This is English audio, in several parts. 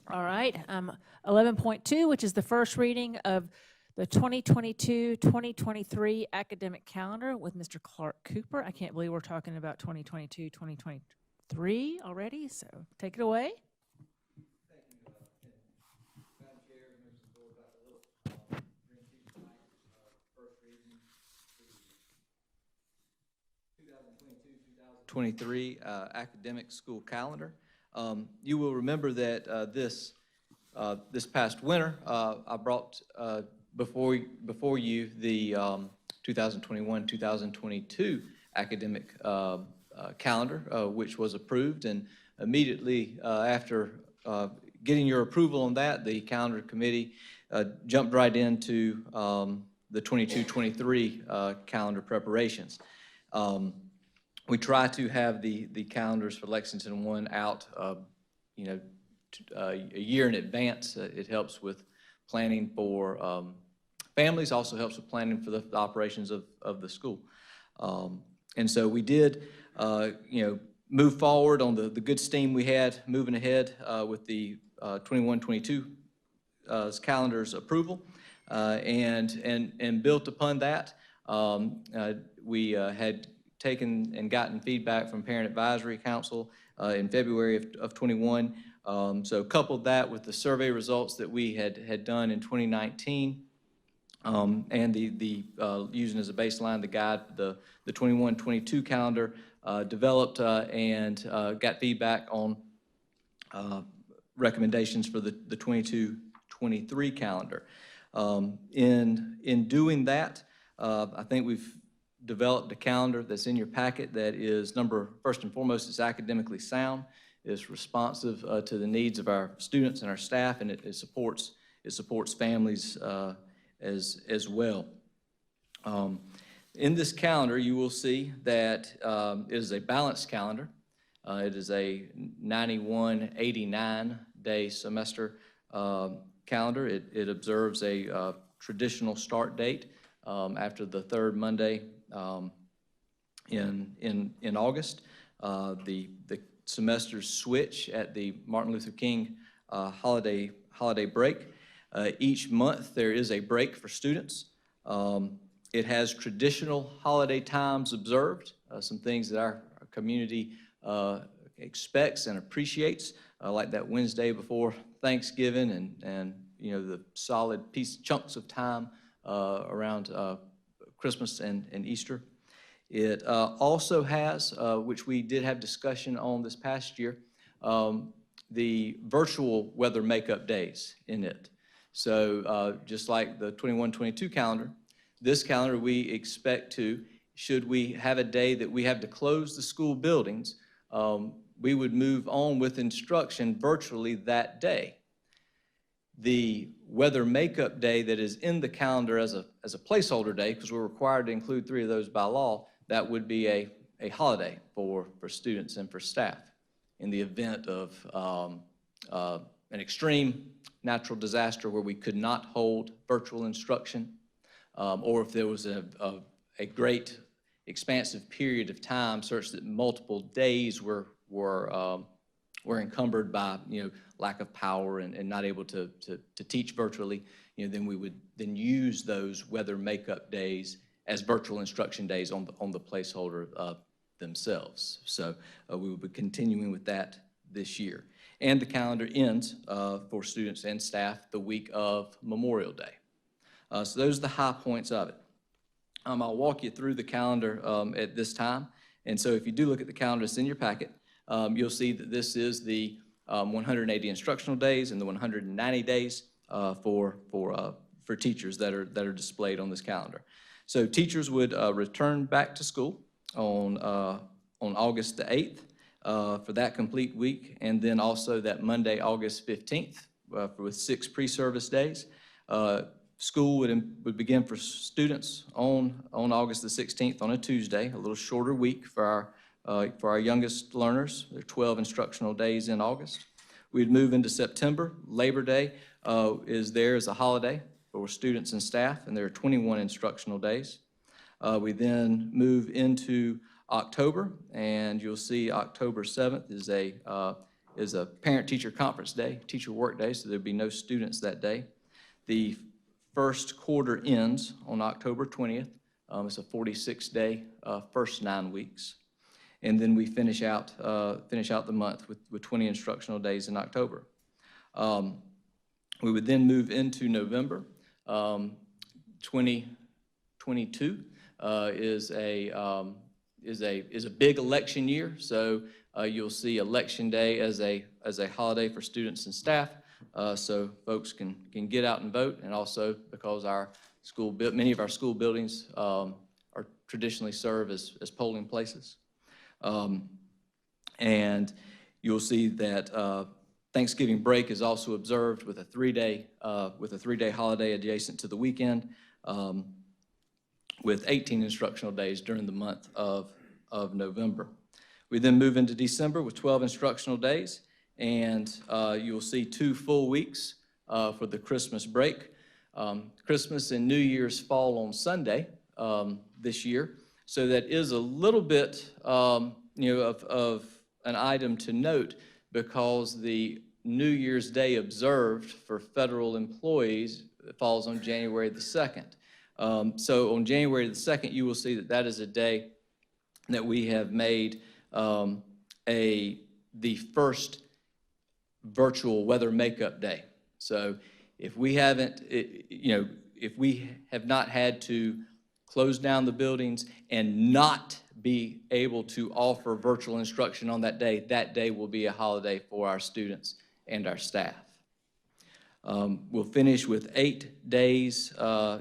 All right, 11.2, which is the first reading of the 2022-2023 academic calendar with Mr. Clark Cooper. I can't believe we're talking about 2022-2023 already, so take it away. Thank you, Madam Chair, members of the board, Dr. Little. Bring to you tonight first reading the 2022-2023 academic school calendar. You will remember that this past winter, I brought before you the 2021-2022 academic calendar, which was approved, and immediately after getting your approval on that, the calendar committee jumped right into the 22-23 calendar preparations. We try to have the calendars for Lexington One out, a year in advance. It helps with planning for families, also helps with planning for the operations of the school. And so we did, move forward on the good steam we had moving ahead with the 21-22 calendar's approval, and built upon that. We had taken and gotten feedback from Parent Advisory Council in February of 21. So coupled that with the survey results that we had done in 2019, and the using as a baseline the guide, the 21-22 calendar, developed and got feedback on recommendations for the 22-23 calendar. In doing that, I think we've developed a calendar that's in your packet that is first and foremost, it's academically sound, it's responsive to the needs of our students and our staff, and it supports families as well. In this calendar, you will see that it is a balanced calendar. It is a 91-89 day semester calendar. It observes a traditional start date after the third Monday in August. The semesters switch at the Martin Luther King holiday break. Each month there is a break for students. It has traditional holiday times observed, some things that our community expects and appreciates, like that Wednesday before Thanksgiving and the solid chunks of time around Christmas and Easter. It also has, which we did have discussion on this past year, the virtual weather makeup days in it. So just like the 21-22 calendar, this calendar we expect to, should we have a day that we have to close the school buildings, we would move on with instruction virtually that day. The weather makeup day that is in the calendar as a placeholder day, because we're required to include 3 of those by law, that would be a holiday for students and for staff in the event of an extreme natural disaster where we could not hold virtual instruction, or if there was a great expansive period of time such that multiple days were encumbered by lack of power and not able to teach virtually, then we would then use those weather makeup days as virtual instruction days on the placeholder themselves. So we will be continuing with that this year. And the calendar ends for students and staff the week of Memorial Day. So those are the high points of it. I'll walk you through the calendar at this time. And so if you do look at the calendar that's in your packet, you'll see that this is the 180 instructional days and the 190 days for teachers that are displayed on this calendar. So teachers would return back to school on August the 8th for that complete week, and then also that Monday, August 15th, with 6 pre-service days. School would begin for students on August the 16th on a Tuesday, a little shorter week for our youngest learners. There are 12 instructional days in August. We'd move into September. Labor Day is there as a holiday for students and staff, and there are 21 instructional days. We then move into October, and you'll see October 7th is a is a parent-teacher conference day, teacher work day, so there'll be no students that day. The first quarter ends on October 20th. It's a 46-day first 9 weeks. And then we finish out the month with 20 instructional days in October. We would then move into November. 2022 is a big election year, so you'll see Election Day as a holiday for students and staff, so folks can get out and vote, and also because many of our school buildings are traditionally serve as polling places. And you'll see that Thanksgiving break is also observed with a three-day holiday adjacent to the weekend, with 18 instructional days during the month of November. We then move into December with 12 instructional days, and you'll see 2 full weeks for the Christmas break. Christmas and New Year's fall on Sunday this year, so that is a little bit of an item to note, because the New Year's Day observed for federal employees falls on January the 2nd. So on January the 2nd, you will see that is a day that we have made the first virtual weather makeup day. So if we have not had to close down the buildings and not be able to offer virtual instruction on that day will be a holiday for our students and our staff. We'll finish with 8 days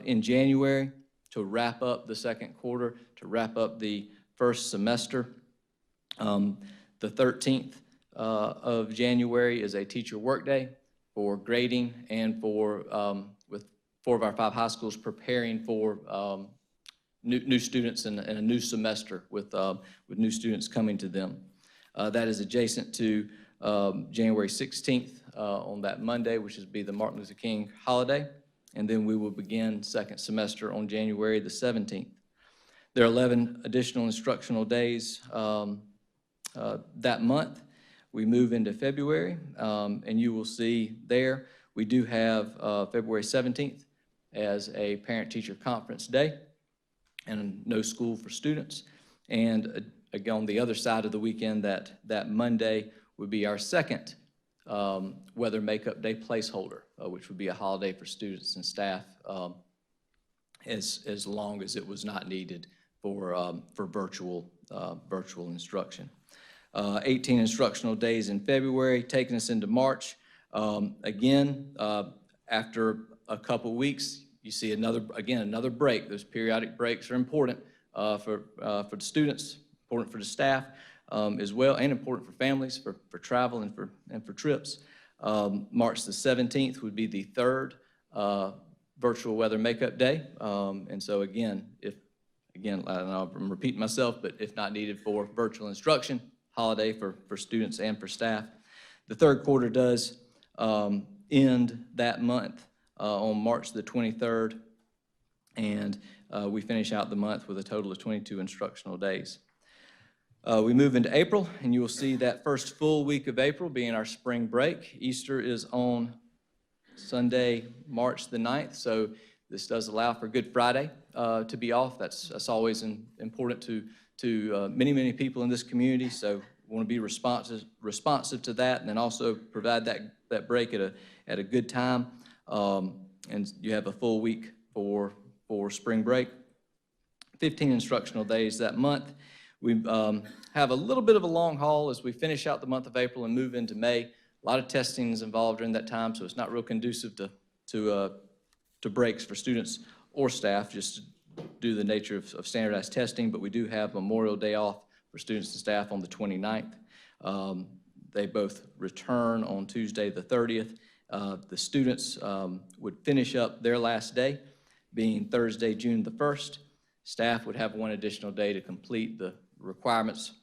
in January to wrap up the second quarter, to wrap up the first semester. The 13th of January is a teacher workday for grading and with 4 of our 5 high schools preparing for new students in a new semester with new students coming to them. That is adjacent to January 16th on that Monday, which would be the Martin Luther King holiday, and then we will begin second semester on January the 17th. There are 11 additional instructional days that month. We move into February, and you will see there we do have February 17th as a parent-teacher conference day and no school for students. And again, on the other side of the weekend, that Monday would be our second weather makeup day placeholder, which would be a holiday for students and staff as long as it was not needed for virtual instruction. 18 instructional days in February, taking us into March. Again, after a couple weeks, you see another break. Those periodic breaks are important for the students, important for the staff as well, and important for families, for travel and for trips. March the 17th would be the third virtual weather makeup day. And so again, I know I'm repeating myself, but if not needed for virtual instruction, holiday for students and for staff. The third quarter does end that month on March the 23rd, and we finish out the month with a total of 22 instructional days. We move into April, and you will see that first full week of April being our spring break. Easter is on Sunday, March the 9th, so this does allow for Good Friday to be off. That's always important to many people in this community, so we want to be responsive to that, and then also provide that break at a good time. And you have a full week for spring break. 15 instructional days that month. We have a little bit of a long haul as we finish out the month of April and move into May. A lot of testing is involved during that time, so it's not real conducive to breaks for students or staff, just due to the nature of standardized testing, but we do have Memorial Day off for students and staff on the 29th. They both return on Tuesday the 30th. The students would finish up their last day, being Thursday, June the 1st. Staff would have 1 additional day to complete the requirements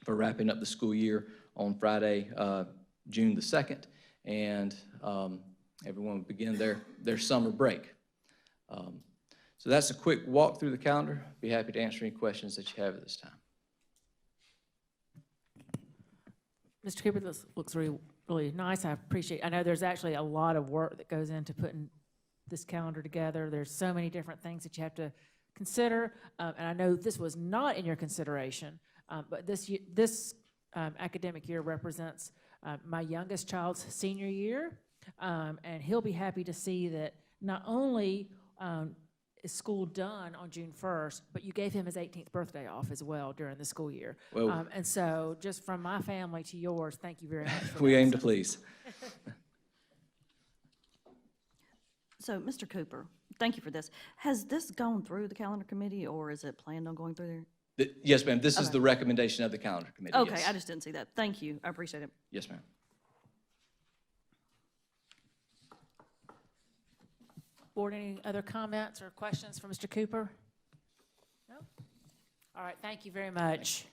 for wrapping up the school year on Friday, June the 2nd, and everyone would begin their summer break. So that's a quick walk through the calendar. Be happy to answer any questions that you have at this time. Mr. Cooper, this looks really, really nice. I know there's actually a lot of work that goes into putting this calendar together. There's so many different things that you have to consider. And I know this was not in your consideration, but this academic year represents my youngest child's senior year. And he'll be happy to see that not only is school done on June 1st, but you gave him his 18th birthday off as well during the school year. Well, And so just from my family to yours, thank you very much for we that. aim to please. So, Mr. Cooper, thank you for this. Has this gone through the calendar committee, or is it planned on going through there? Yes, ma'am. This is Okay. the recommendation of the calendar committee. Okay, Yes. I just didn't see that. Thank you. I appreciate it. Yes, ma'am. Board, any other comments or questions for Mr. Cooper? No? All right, thank you very much.